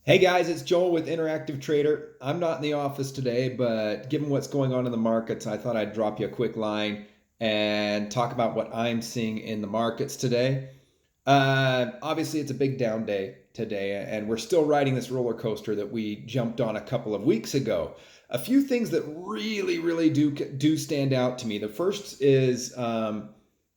Hey guys, it's Joel with Interactive Trader. I'm not in the office today, but given what's going on in the markets, I thought I'd drop you a quick line and talk about what I'm seeing in the markets today. Obviously, it's a big down day today, and we're still riding this roller coaster that we jumped on a couple of weeks ago. A few things that really do stand out to me. The first is the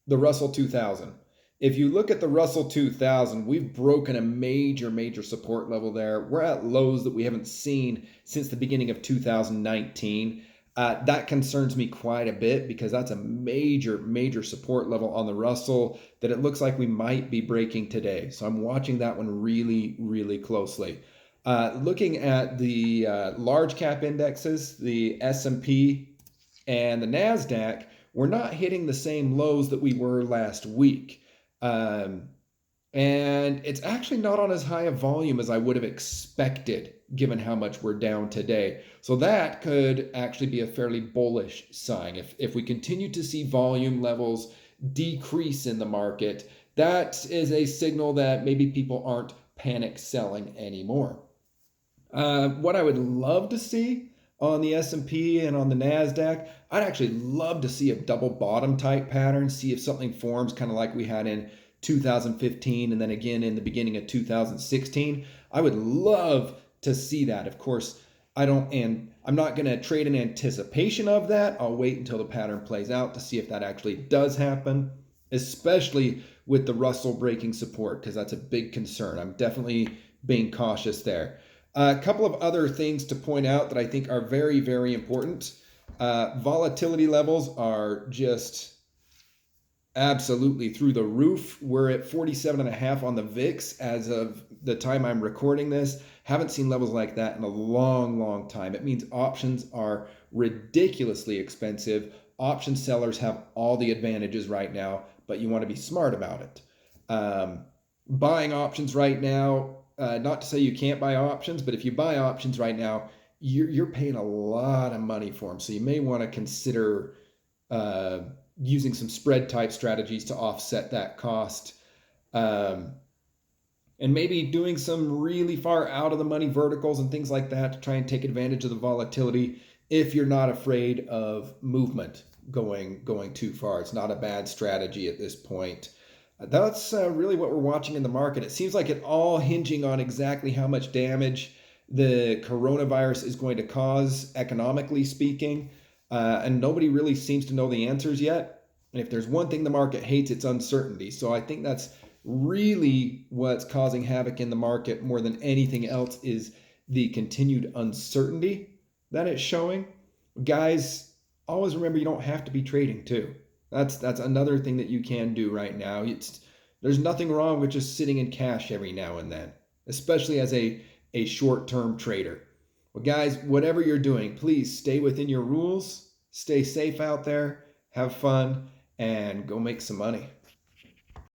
Russell 2000. If you look at the Russell 2000, we've broken a major support level there. We're at lows that we haven't seen since the beginning of 2019. That concerns me quite a bit because that's a major support level on the Russell that it looks like we might be breaking today. So I'm watching that one really closely. Looking at the large cap indexes, the S&P and the NASDAQ, we're not hitting the same lows that we were last week. Um, and it's actually not on as high a volume as I would have expected, given how much we're down today. So that could actually be a fairly bullish sign. If we continue to see volume levels decrease in the market, that is a signal that maybe people aren't panic selling anymore. What I would love to see on the S&P and on the Nasdaq, I'd actually love to see a double bottom type pattern, see if something forms kind of like we had in 2015 and then again in the beginning of 2016. I would love to see that. Of course, I'm not going to trade in anticipation of that. I'll wait until the pattern plays out to see if that actually does happen, especially with the Russell breaking support because that's a big concern. I'm definitely being cautious there. A couple of other things to point out that I think are very important. Volatility levels are just absolutely through the roof. We're at 47.5 on the VIX as of the time I'm recording this. Haven't seen levels like that in a long time. It means options are ridiculously expensive. Option sellers have all the advantages right now, but you want to be smart about it. Buying options right now, not to say you can't buy options, but if you buy options right now, you're paying a lot of money for them. So you may want to consider uh, using some spread type strategies to offset that cost. Um, and maybe doing some really far out of the money verticals and things like that to try and take advantage of the volatility if you're not afraid of movement going too far. It's not a bad strategy at this point. That's really what we're watching in the market. It seems like it all hinging on exactly how much damage the coronavirus is going to cause, economically speaking. And nobody really seems to know the answers yet. And if there's one thing the market hates, it's uncertainty. So I think that's really what's causing havoc in the market more than anything else is the continued uncertainty that it's showing. Guys, always remember you don't have to be trading too. That's another thing that you can do right now. There's nothing wrong with just sitting in cash every now and then, especially as a short-term trader. Well, guys, whatever you're doing, please stay within your rules, stay safe out there, have fun, and go make some money.